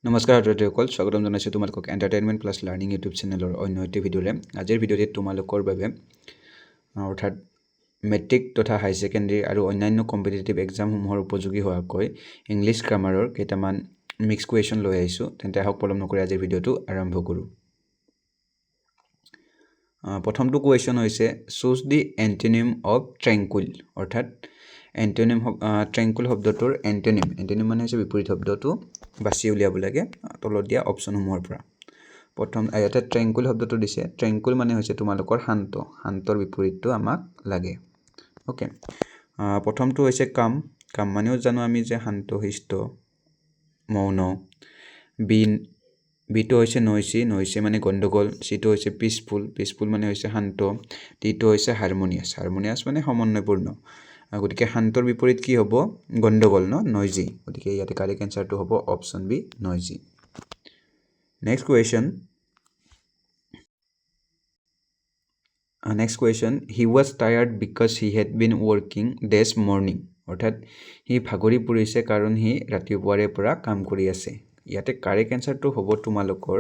নমস্কাৰ দৰ্শকসকল, স্বাগতম জনাইছোঁ তোমালোকক এণ্টাৰটেইনমেণ্ট প্লাছ লাৰ্ণিং ইউটিউব চেনেলৰ অন্য এটি ভিডিঅ'ৰে। আজিৰ ভিডিঅ'টিত তোমালোকৰ বাবে অৰ্থাৎ মেট্ৰিক তথা হাই ছেকেণ্ডেৰী আৰু অন্যান্য কম্পিটিটিভ এক্সামসমূহৰ উপযোগী হোৱাকৈ ইংলিছ গ্ৰামাৰৰ কেইটামান মিক্স কুৱেশ্যন লৈ আহিছোঁ। তেন্তে আহক পলম নকৰি আজিৰ ভিডিঅ'টো আৰম্ভ কৰোঁ। প্ৰথমটো কুৱেশ্যন হৈছে চুজ দি এণ্টনিম অফ ট্ৰেংকুইল, অৰ্থাৎ এণ্টনিম ট্ৰেংকুইল শব্দটোৰ এণ্টনিম মানে হৈছে বিপৰীত শব্দটো বাছি উলিয়াব লাগে তলত দিয়া অপশ্যনসমূহৰ পৰা। প্ৰথম ইয়াতে ট্ৰেংকুইল শব্দটো দিছে। ট্ৰেংকুইল মানে হৈছে তোমালোকৰ শান্তৰ বিপৰীতটো আমাক লাগে। অ'কে, প্ৰথমটো হৈছে কাম মানেও জানো আমি যে শান্তশিষ্ট মৌন। বিটো হৈছে নইচি মানে গণ্ডগোল। চিটো হৈছে পিচফুল মানে হৈছে শান্ত। টিটো হৈছে হাৰমনিয়াছ মানে সমন্বয়পূৰ্ণ। গতিকে শান্তৰ বিপৰীত কি হ'ব? গণ্ডগোল নইজি। গতিকে ইয়াতে কাৰেক্ট এনচাৰটো হ'ব অপশ্যন বি, নইজি। Next question he was tired because he had been working dash morning, অৰ্থাৎ সি ভাগৰি পৰিছে কাৰণ সি ৰাতিপুৱাৰে পৰা কাম কৰি আছে। ইয়াতে কাৰেক্ট এনচাৰটো হ'ব তোমালোকৰ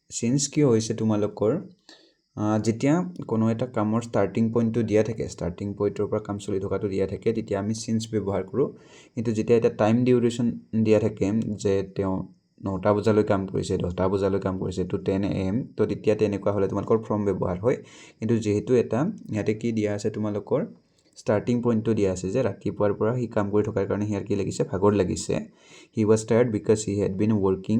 চিন্স কিয় হৈছে তোমালোকৰ যেতিয়া কোনো এটা কামৰ ষ্টাৰ্টিং পইণ্টটো দিয়া থাকে, ষ্টাৰ্টিং পইণ্টৰ পৰা কাম চলি থকাটো দিয়া থাকে, তেতিয়া আমি চিন্স ব্যৱহাৰ কৰোঁ। কিন্তু যেতিয়া এটা টাইম ডিউৰেশ্যন দিয়া থাকে যে তেওঁ 9টা বজালৈ কাম কৰিছে, 10টা বজালৈ কাম কৰিছে, টু 10 AM, তো তেতিয়া তেনেকুৱা হ'লে তোমালোকৰ ফ্ৰম ব্যৱহাৰ হয়। কিন্তু যিহেতু এটা ইয়াতে কি দিয়া আছে তোমালোকৰ ষ্টাৰ্টিং পইণ্টটো দিয়া আছে যে ৰাতিপুৱাৰ পৰা সি কাম কৰি থকাৰ কাৰণে সিয়াৰ কি লাগিছে? ভাগৰ লাগিছে। হি was tired because he had been working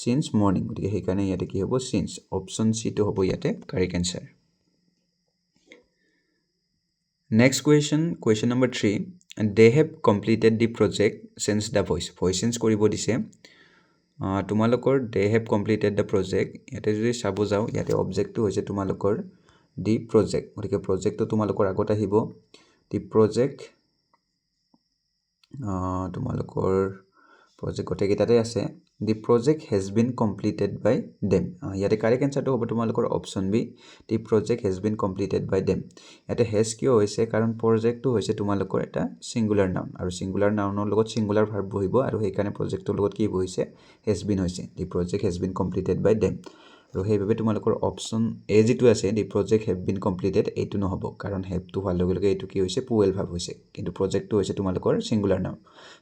since morning. গতিকে সেইকাৰণে ইয়াতে কি হ'ব? চিন্স। অপশ্যন চিটো হ'ব ইয়াতে correct answer. Next question number 3, they have completed the project change the voice change কৰিব দিছে। তোমালোকৰ they have completed the project, ইয়াতে যদি চাব যাওঁ ইয়াতে অবজেক্টটো হৈছে তোমালোকৰ দি প্ৰজেক্ট। গতিকে প্ৰজেক্টটো তোমালোকৰ আগত আহিব। দি প্ৰজেক্ট তোমালোকৰ প্ৰজেক্ট গোটেইকেইটাতে আছে। The project has been completed by them. ইয়াতে কাৰেক্ট এনচাৰটো হ'ব তোমালোকৰ option B, the project has been completed by them. ইয়াতে হেজ কিয় হৈছে? কাৰণ প্ৰজেক্টটো হৈছে তোমালোকৰ এটা ছিংগুলাৰ নাউন, আৰু ছিংগুলাৰ নাউনৰ লগত ছিংগুলাৰ ভাৰ্ব বহিব, আৰু সেইকাৰণে প্ৰজেক্টটোৰ লগত কি বহিছে? হেজ বিন হৈছে। The project has been completed by them. আৰু সেইবাবে তোমালোকৰ অপশ্যন এ যিটো আছে the project have been completed, এইটো নহ'ব, কাৰণ হেভটো হোৱাৰ লগে লগে এইটো কি হৈছে? পুৱেল ভাৰ্ব হৈছে। কিন্তু প্ৰজেক্টটো হৈছে তোমালোকৰ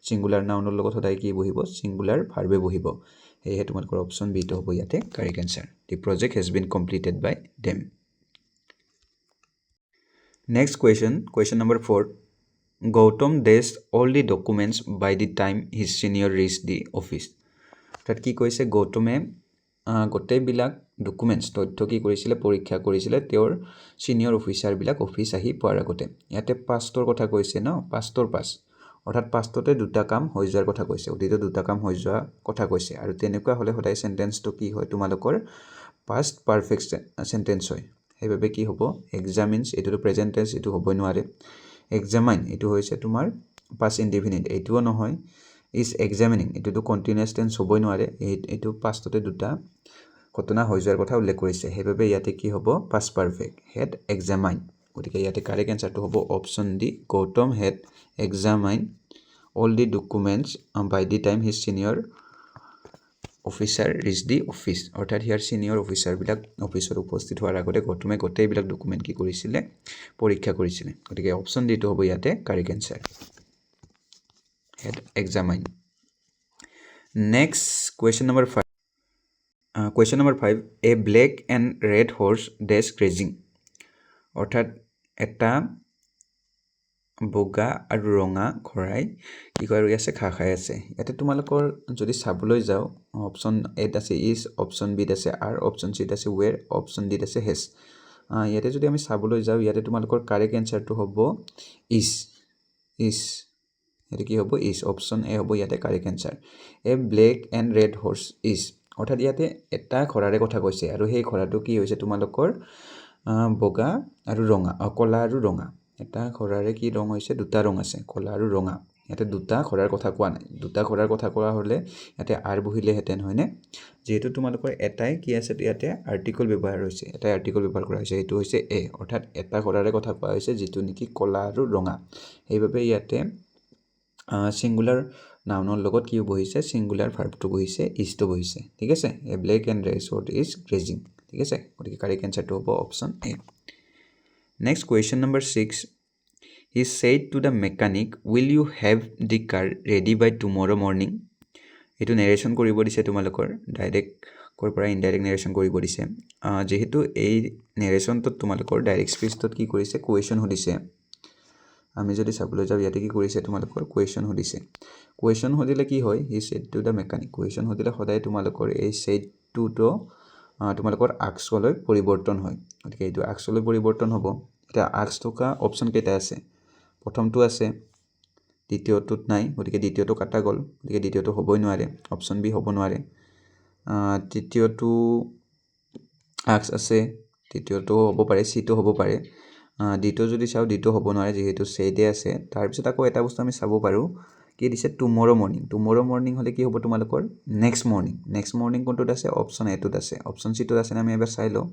ছিংগুলাৰ নাউনৰ লগত সদায় কি বহিব? ছিংগুলাৰ ভাৰ্বে বহিব। সেয়েহে তোমালোকৰ অপশ্যন বিটো হ'ব ইয়াতে correct answer. The project has been completed by them. Next question number 4, Gautam does all the documents by the time his senior reach the office. অৰ্থাৎ কি কৈছে? গৌতমে গোটেইবিলাক ডকুমেণ্টছ তথ্য কি কৰিছিলে? পৰীক্ষা কৰিছিলে তেওঁৰ ছিনিয়ৰ অফিচাৰবিলাক অফিচ আহি পোৱাৰ আগতে। ইয়াতে পাষ্টৰ কথা কৈছে পাষ্টৰ পাষ্ট, অৰ্থাৎ পাষ্টতে দুটা কাম হৈ যোৱাৰ কথা কৈছে, অতীতত দুটা কাম হৈ যোৱা কথা কৈছে। আৰু তেনেকুৱা হ'লে সদায় চেণ্টেন্সটো কি হয়? তোমালোকৰ পাষ্ট পাৰফেক্ট চেণ্টেন্স হয়। সেইবাবে কি হ'ব? এক্সামিনছ, এইটোতো প্ৰেজেণ্ট টেন্স, এইটো হ'বই নোৱাৰে। এক্সামাইন, এইটো হৈছে তোমাৰ পাষ্ট ইনডিফিনিট, এইটোও নহয়। ইজ এক্সামিনিং, এইটোতো কণ্টিনিউৱাছ টেন্স হ'বই নোৱাৰে। এইটো পাষ্টতে দুটা ঘটনা হৈ যোৱাৰ কথা উল্লেখ কৰিছে। সেইবাবে ইয়াতে কি হ'ব? Past perfect, had examine. গতিকে ইয়াতে কাৰেক্ট এনচাৰটো হ'ব option D, Gautam had examine all the documents by the time his senior officer reach the office. অৰ্থাৎ ইয়াৰ ছিনিয়ৰ অফিচাৰবিলাক অফিচত উপস্থিত হোৱাৰ আগতে গৌতমে গোটেইবিলাক ডকুমেণ্ট কি কৰিছিলে? পৰীক্ষা কৰিছিলে। গতিকে অপশ্যন ডিটো হ'ব ইয়াতে correct answer, had examine. Next question number 5, a black and red horse does grazing. অৰ্থাৎ এটা বগা আৰু ৰঙা ঘোঁৰাই কি কৰি আছে? ঘাঁহ খাই আছে। ইয়াতে তোমালোকৰ যদি চাবলৈ যাওঁ অপশ্যন এত আছে ইজ, অপশ্যন বিত আছে আৰ, অপশ্যন চিত আছে ৱেৰ, অপশ্যন ডিত আছে হেজ। ইয়াতে যদি আমি চাবলৈ যাওঁ ইয়াতে তোমালোকৰ কাৰেক্ট এনচাৰটো হ'ব ইজ। ইয়াতে কি হ'ব? ইজ। অপশ্যন এ হ'ব ইয়াতে correct answer. A black and red horse is, অৰ্থাৎ ইয়াতে এটা ঘোঁৰাৰে কথা কৈছে, আৰু সেই ঘোঁৰাটো কি হৈছে তোমালোকৰ বগা আৰু ৰঙা, ক'লা আৰু ৰঙা। এটা ঘোঁৰাৰে কি ৰং হৈছে? দুটা ৰং আছে, ক'লা আৰু ৰঙা। ইয়াতে দুটা ঘোঁৰাৰ কথা কোৱা নাই। দুটা ঘোঁৰাৰ কথা কোৱা হ'লে ইয়াতে আৰ বহিলেহেঁতেন, হয়নে? যিহেতু তোমালোকৰ এটাই কি আছে? ইয়াতে আৰ্টিকল ব্যৱহাৰ হৈছে, এটাই আৰ্টিকল ব্যৱহাৰ কৰা হৈছে, সেইটো হৈছে এ। অৰ্থাৎ এটা ঘোঁৰাৰে কথা কোৱা হৈছে যিটো নেকি ক'লা আৰু ৰঙা। সেইবাবে ইয়াতে ছিংগুলাৰ নাউনৰ লগত কি বহিছে সিঙ্গুলাৰ ভাৰ্বটো বহিছে ইজটো বহিছে ঠিক আছে a black and red shirt is grazing ঠিক আছে গতিকে কাৰেক্ট এনসাৰটো হ'ব option A next question number 6 he said to the mechanic will you have the car ready by tomorrow morning এটো নেৰেশ্যন কৰিব দিছে তোমালোকৰ ডাইৰেক্ট কৰ পৰা ইনডাইৰেক্ট নেৰেশ্যন কৰিব দিছে যেহেতু এই নেৰেশ্যনটো তোমালোকৰ ডাইৰেক্ট স্পীচত কি কৰিছে কুৱেশ্যন সুধিছে আমি যদি চাবলৈ যাওঁ ইয়াতে কি কৰিছে তোমালোকৰ কুৱেশ্যন সুধিছে কুৱেশ্যন সুধিলে কি হয় he said to the mechanic question সুধিলে সদায় তোমালোকৰ এই সেড টু তো তোমালোকৰ আক্সলৈ পৰিৱৰ্তন হয় গতিকে এইটো আক্সলৈ পৰিৱৰ্তন হ'ব এটা আক্স থকা অপচন কেইটা আছে প্ৰথমটো আছে দ্বিতীয়টোত নাই গতিকে দ্বিতীয়টো কাটা গ'ল গতিকে দ্বিতীয়টো হ'বই নোৱাৰে অপচন বি হ'ব নোৱাৰে তৃতীয়টো আক্স আছে তৃতীয়টো হ'ব পাৰে সিটো হ'ব পাৰে দ্বিতীয় যদি চাওঁ দ্বিতীয় হ'ব নোৱাৰে যেহেতু সেডে আছে তাৰপিছত আকৌ এটা বস্তু আমি চাব পাৰোঁ কি দিছে টুমৰো মৰ্নিং হ'লে কি হ'ব তোমালোকৰ নেক্সট মৰ্নিং কোনটোত আছে অপচন এটোত আছে অপচন সিটোত আছে আমি এবাৰ চাই লওঁ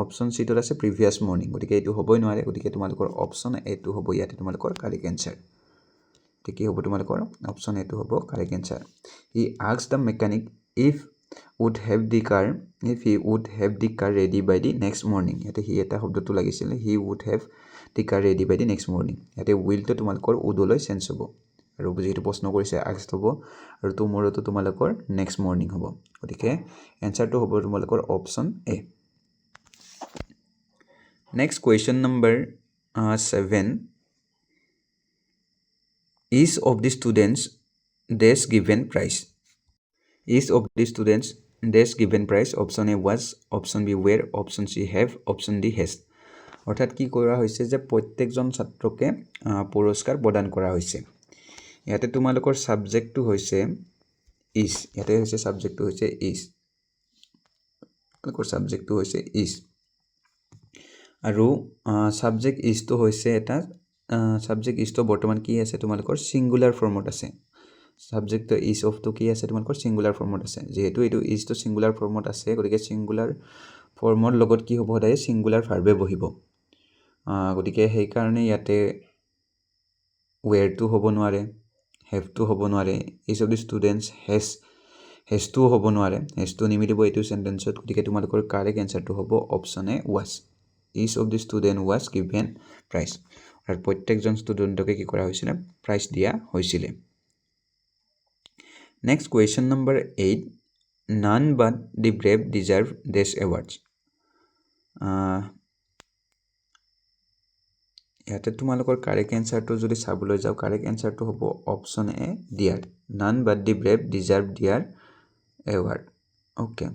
অপচন সিটোত আছে প্ৰিভিয়াছ মৰ্নিং গতিকে এইটো হ'বই নোৱাৰে গতিকে তোমালোকৰ অপচন এটো হ'ব ইয়াতে তোমালোকৰ কাৰেক্ট এনসাৰ ঠিক হ'ব তোমালোকৰ অপচন এটো হ'ব correct answer he asked the mechanic if would have the car if he would have the car ready by the next morning ইয়াতে হি এটা শব্দটো লাগিছিল he would have the car ready by the next morning ইয়াতে will তো তোমালোকৰ would লৈ change হ'ব আৰু যেহেতু প্ৰশ্ন কৰিছে asked হ'ব আৰু tomorrow তো তোমালোকৰ next morning হ'ব গতিকে এনসাৰটো হ'ব তোমালোকৰ option A next question number 7 each of the students this given price each of the students this given price option A was option B were option C have option D has অৰ্থাৎ কি কৰা হৈছে যে প্ৰত্যেকজন ছাত্ৰকে পুৰস্কাৰ প্ৰদান কৰা হৈছে ইয়াতে তোমালোকৰ সাবজেক্টটো হৈছে ইজ ইয়াতে হৈছে সাবজেক্টটো হৈছে ইজ তোমালোকৰ সাবজেক্টটো হৈছে ইজ আৰু সাবজেক্ট ইজটো হৈছে এটা সাবজেক্ট ইজটো বৰ্তমান কি আছে তোমালোকৰ সিঙ্গুলাৰ ফৰ্মত আছে সাবজেক্ট ইজ অফ তো কি আছে তোমালোকৰ সিঙ্গুলাৰ ফৰ্মত আছে যেহেতু এইটো ইজ তো সিঙ্গুলাৰ ফৰ্মত আছে গতিকে সিঙ্গুলাৰ ফৰ্মৰ লগত কি হ'ব সদায় সিঙ্গুলাৰ ভাৰ্বে বহিব গতিকে সেই কাৰণে ইয়াতে where to হ'ব নোৱাৰে have to হ'ব নোৱাৰে each of the students has to হ'ব নোৱাৰে has to নিমিলিব এইটো সেন্টেন্সত গতিকে তোমালোকৰ কাৰেক্ট এনসাৰটো হ'ব option A was each of the student was given prize আৰু প্ৰত্যেকজন ষ্টুডেণ্টকে কি কৰা হৈছিল প্ৰাইজ দিয়া হৈছিল Next question number 8 none but the brave deserve this awards ইয়াতে তোমালোকৰ কাৰেক্ট এনসাৰটো যদি চাবলৈ যাওঁ কাৰেক্ট এনসাৰটো হ'ব option A dear none but the brave deserve their award okay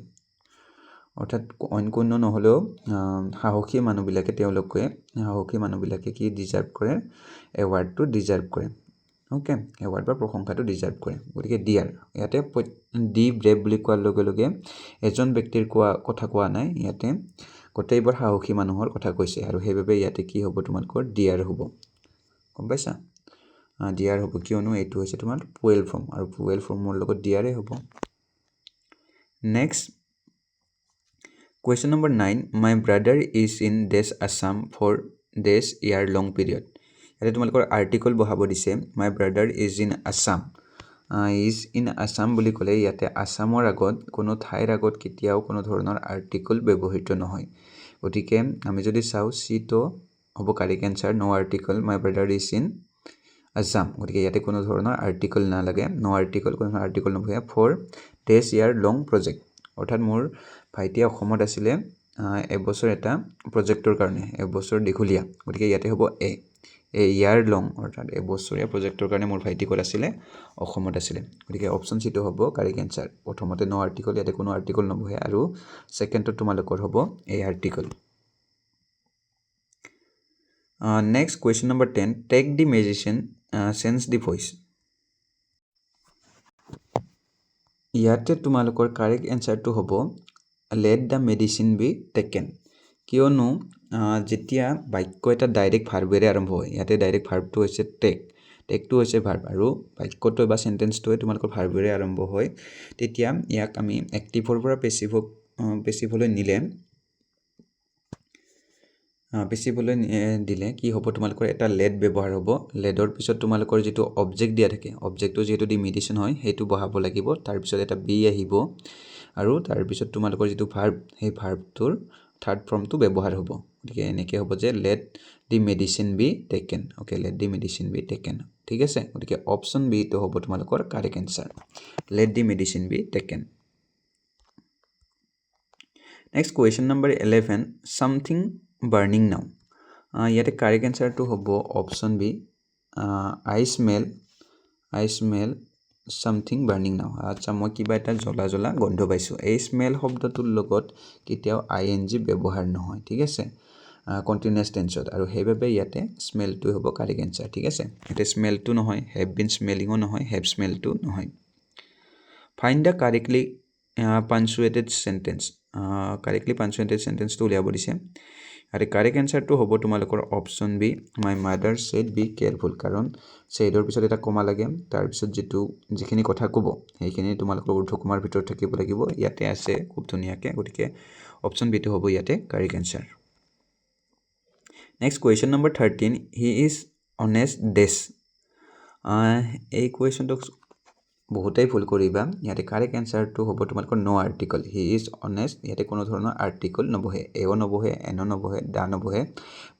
অৰ্থাৎ অইন কোনো নহলেও সাহসী মানুহবিলাকে কি ডিজাৰ্ভ কৰে এৱাৰ্ডটো ডিজাৰ্ভ কৰে ওকে এৱাৰ্ড বা প্ৰশংসাটো ডিজাৰ্ভ কৰে গতিকে ডিয়াৰ ইয়াতে ডি ব্ৰেভ বুলি কোৱাৰ লগে লগে এজন ব্যক্তিৰ কথা কোৱা নাই ইয়াতে গোটেইবোৰ সাহসী মানুহৰ কথা কৈছে আৰু সেইভাবে ইয়াতে কি হ'ব তোমালোকৰ ডিয়াৰ হ'ব গম পাইছা ডিয়াৰ হ'ব কিয়নো এইটো হৈছে তোমাৰ পুৱেল ফৰ্ম আৰু পুৱেল ফৰ্মৰ লগত ডিয়াৰে হ'ব next question number 9 my brother is in this Assam for this year long period ইয়াতে তোমালোকৰ আৰ্টিকল বহাব দিছে my brother is in Assam বুলি ক'লে ইয়াতে আসামৰ আগত কোনো ঠাইৰ আগত কেতিয়াও কোনো ধৰণৰ আৰ্টিকল ব্যৱহৃত নহয় গতিকে আমি যদি চাও সি তো হ'ব correct answer no article my brother is in Assam গতিকে ইয়াতে কোনো ধৰণৰ আৰ্টিকল নালাগে নো আৰ্টিকল কোনো আৰ্টিকল নবহে for this year long project অৰ্থাৎ মোৰ ভাইটিয়া অসমত আছিলে এবছৰ এটা প্ৰজেক্টৰ কাৰণে এবছৰ দীঘলীয়া গতিকে ইয়াতে হ'ব এ ইয়াৰ লং অৰ্থাৎ এবছৰীয়া প্ৰজেক্টৰ কাৰণে মোৰ ভাইটি ক'ত আছিলে অসমত আছিলে গতিকে অপচন সিটো হ'ব কাৰেক্ট আনসাৰ প্ৰথমতে নো আৰ্টিকল ইয়াতে কোনো আৰ্টিকল নবহে আৰু সেকেন্ডত তোমালোকৰ হ'ব এ article next question number 10 take the magician change the voice ইয়াতে তোমালোকৰ কাৰেক্ট এনসাৰটো হ'ব let the medicine be taken কিয়নো যেতিয়া বাক্য এটা ডাইৰেক্ট ভাৰ্বেৰে আৰম্ভ হয় ইয়াতে ডাইৰেক্ট ভাৰ্বটো হৈছে টেকটো হৈছে ভাৰ্ব আৰু বাক্যটো বা সেন্টেন্সটো তোমালোকৰ ভাৰ্বেৰে আৰম্ভ হয় তেতিয়া ইয়াক আমি এক্টিভৰ পৰা পেসিভলৈ নিলে পিচিবলৈ দিলে কি হ'ব তোমালোকৰ এটা লেড ব্যৱহাৰ হ'ব লেডৰ পিছত তোমালোকৰ যিটো অবজেক্ট দিয়া থাকে অবজেক্টটো যিহেতু দি মেডিচিন হয় সেইটো বহাব লাগিব তাৰপিছত এটা বি আহিব আৰু তাৰপিছত তোমালোকৰ যিটো ভাৰ্ব সেই ভাৰ্বটোৰ থাৰ্ড ফৰ্মটো ব্যৱহাৰ হ'ব গতিকে এনেকৈ হ'ব যে let the medicine be taken okay let the medicine be taken ঠিক আছে গতিকে অপশ্যন বিটো হ'ব তোমালোকৰ correct answer let the medicine be taken next question number 11 something burning now ইয়াতে কাৰেক্ট এনচাৰটো হ'ব option B I smell something burning now আচ্ছা মই কিবা এটা জ্বলা জ্বলা গন্ধ পাইছোঁ এই স্মেল শব্দটোৰ লগত কেতিয়াও ING ব্যৱহাৰ নহয় ঠিক আছে কণ্টিনিউয়াছ টেন্সত আৰু সেইবাবে ইয়াতে স্মেলটো হ'ব কাৰেক্ট এনচাৰ ঠিক আছে ইয়াতে স্মেলটো নহয় হেভ বিন স্মেলিঙো নহয় হেভ স্মেলটো নহয় find the correctly punctuated sentence correctly punctuated চেণ্টেন্সটো উলিয়াব দিছে আৰু কাৰেক্ট এনচাৰটো হ'ব তোমালোকৰ option B my mother said be careful কাৰণ ছেডৰ পিছত এটা কমা লাগে তাৰপিছত যিখিনি কথা ক'ব সেইখিনি তোমালোকৰ ঊৰ্ধ্বকমাৰ ভিতৰত থাকিব লাগিব ইয়াতে আছে খুব ধুনীয়াকৈ গতিকে অপশ্যন বিটো হ'ব ইয়াতে correct answer next question number 13 he is honest dash এই কুৱেশ্যনটোক বহুতেই ভুল কৰিবা ইয়াতে কাৰেক্ট এনচাৰটো হ'ব তোমালোকৰ নো আৰ্টিকল হি ইজ অনেষ্ট ইয়াতে কোনো ধৰণৰ আৰ্টিকল নবহে এও নবহে এনো নবহে দা নবহে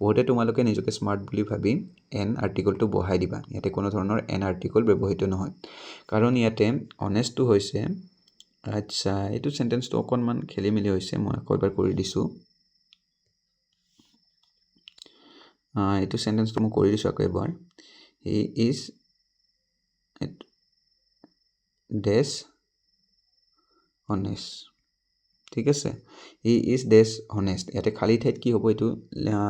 বহুতে তোমালোকে নিজকে স্মাৰ্ট বুলি ভাবি এন আৰ্টিকলটো বহাই দিবা ইয়াতে কোনো ধৰণৰ এন আৰ্টিকল ব্যৱহৃত নহয় কাৰণ ইয়াতে অনেষ্টটো হৈছে আচ্ছা এইটো চেণ্টেন্সটো অকণমান খেলি মেলি হৈছে মই আকৌ এবাৰ কৰি দিছোঁ এইটো চেণ্টেন্সটো মই কৰি দিছোঁ আকৌ এবাৰ হি ইজ ডেছ অনেষ্ট ঠিক আছে হি ইজ ডেছ অনেষ্ট ইয়াতে খালী ঠাইত কি হ'ব এইটো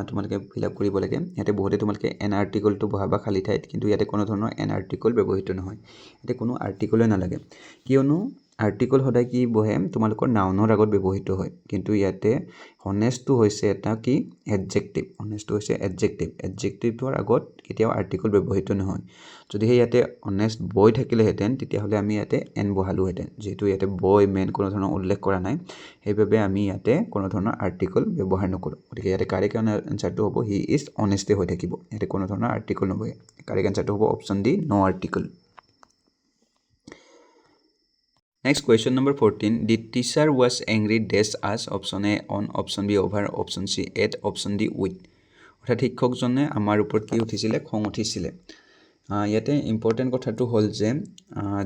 তোমালোকে ফিল আপ কৰিব লাগে ইয়াতে বহুতে তোমালোকে এন আৰ্টিকলটো বহাবা খালী ঠাইত কিন্তু ইয়াতে কোনো ধৰণৰ এন আৰ্টিকল ব্যৱহৃত নহয় ইয়াতে কোনো আৰ্টিকলে নালাগে কিয়নো আৰ্টিকল সদায় কি বহে তোমালোকৰ নাউনৰ আগত ব্যৱহৃত হয় কিন্তু ইয়াতে অনেষ্টটো হৈছে এটা কি এডজেক্টিভ অনেষ্টটো হৈছে এডজেক্টিভটোৰ আগত কেতিয়াও আৰ্টিকল ব্যৱহৃত নহয় যদিহে ইয়াতে অনেষ্ট বয় থাকিলেহেঁতেন তেতিয়াহ'লে আমি ইয়াতে এন বহালোহেঁতেন যিহেতু ইয়াতে বয় মেন কোনো ধৰণৰ উল্লেখ কৰা নাই সেইবাবে আমি ইয়াতে কোনো ধৰণৰ আৰ্টিকল ব্যৱহাৰ নকৰোঁ গতিকে ইয়াতে কাৰেক্ট এনচাৰটো হ'ব হি ইজ অনেষ্টে হৈ থাকিব ইয়াতে কোনো ধৰণৰ আৰ্টিকল নবহে কাৰেক্ট এনচাৰটো হ'ব option D no article Next question number 14. The teacher was angry dash as option A on option B over option C at option D with. অৰ্থাৎ শিক্ষকজনে আমাৰ ওপৰত কি উঠিছিলে খং উঠিছিলে ইয়াতে ইম্পৰ্টেণ্ট কথাটো হ'ল যে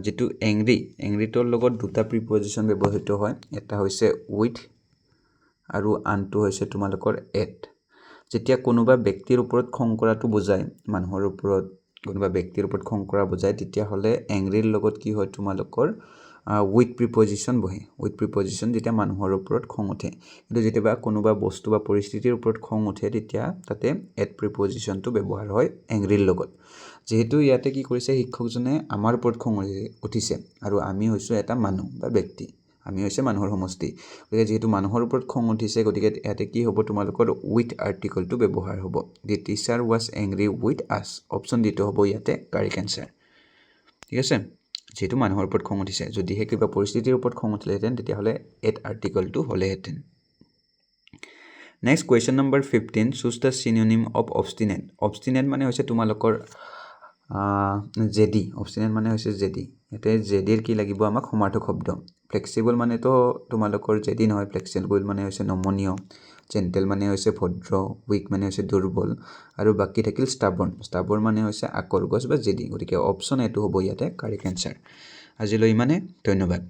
যিটো এংগ্ৰিটোৰ লগত দুটা প্ৰিপজিশ্যন ব্যৱহৃত হয় এটা হৈছে উইথ আৰু আনটো হৈছে তোমালোকৰ এট যেতিয়া কোনোবা ব্যক্তিৰ ওপৰত খং কৰাটো বুজায় মানুহৰ ওপৰত কোনোবা ব্যক্তিৰ ওপৰত খং কৰা বুজায় তেতিয়াহ'লে এংগ্ৰিৰ লগত কি হয় তোমালোকৰ উইথ প্ৰিপজিশ্যন বহে উইথ প্ৰিপজিশ্যন যেতিয়া মানুহৰ ওপৰত খং উঠে কিন্তু যেতিয়া কোনোবা বস্তু বা পৰিস্থিতিৰ ওপৰত খং উঠে তেতিয়া তাতে এট প্ৰিপজিশ্যনটো ব্যৱহাৰ হয় এংগ্ৰিৰ লগত যেহেতু ইয়াতে কি কৰিছে শিক্ষকজনে আমাৰ ওপৰত খং উঠিছে আৰু আমি হৈছোঁ এটা মানুহ বা ব্যক্তি আমি হৈছে মানুহৰ সমষ্টি গতিকে যেহেতু মানুহৰ ওপৰত খং উঠিছে গতিকে ইয়াতে কি হ'ব তোমালোকৰ উইথ আৰ্টিকলটো ব্যৱহাৰ হ'ব দি টিচাৰ ৱাজ এংগ্ৰি উইথ আছ অপশ্যন ডিটো হ'ব ইয়াতে কাৰেক্ট এনচাৰ ঠিক আছে যেহেতু মানুহৰ ওপৰত খং উঠিছে যদিহে কিবা পৰিস্থিতিৰ ওপৰত খং উঠিলেহেঁতেন তেতিয়াহ'লে এট আৰ্টিকলটো হ'লেহেঁতেন next question number 15 choose the synonym of obstinate মানে হৈছে তোমালোকৰ জেডি অবষ্টিনেট মানে হৈছে জেডি ইয়াতে জেডিৰ কি লাগিব আমাক সমাৰ্থক শব্দ ফ্লেক্সিবল মানেতো তোমালোকৰ জেডি নহয় ফ্লেক্সিবল মানে হৈছে নমনীয় জেণ্টেল মানে হৈছে ভদ্ৰ উইক মানে হৈছে দুৰ্বল আৰু বাকী থাকিল ষ্টাবৰ্ণ মানে হৈছে আকৰগছ বা জেডি গতিকে অপশ্যন এটো হ'ব ইয়াতে কাৰেক্ট এনচাৰ আজিলৈ ইমানে ধন্যবাদ